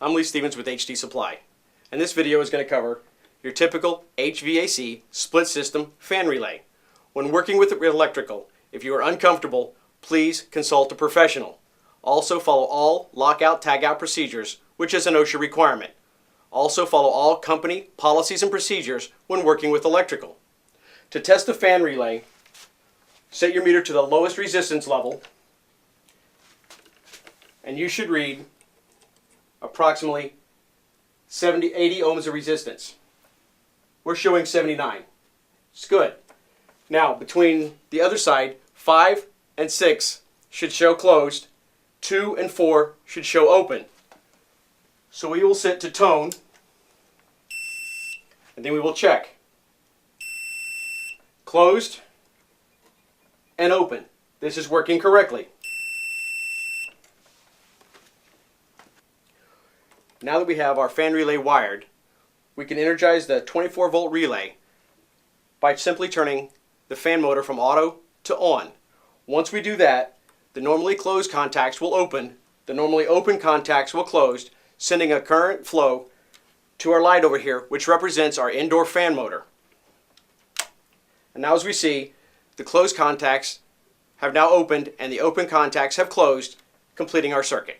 I'm Lee Stevens with HD Supply, and this video is going to cover your typical HVAC split system fan relay. When working with electrical, if you are uncomfortable, please consult a professional. Also follow all lockout tagout procedures, which is an OSHA requirement. Also follow all company policies and procedures when working with electrical. To test the fan relay, set your meter to the lowest resistance level, and you should read approximately 80 ohms of resistance. We're showing 79. It's good. Now, between the other side, 5 and 6 should show closed, 2 and 4 should show open. So we will set to tone, and then we will check. Closed and open. This is working correctly. Now that we have our fan relay wired, we can energize the 24-volt relay by simply turning the fan motor from auto to on. Once we do that, the normally closed contacts will open, the normally open contacts will close, sending a current flow to our light over here, which represents our indoor fan motor. And now as we see, the closed contacts have now opened and the open contacts have closed, completing our circuit.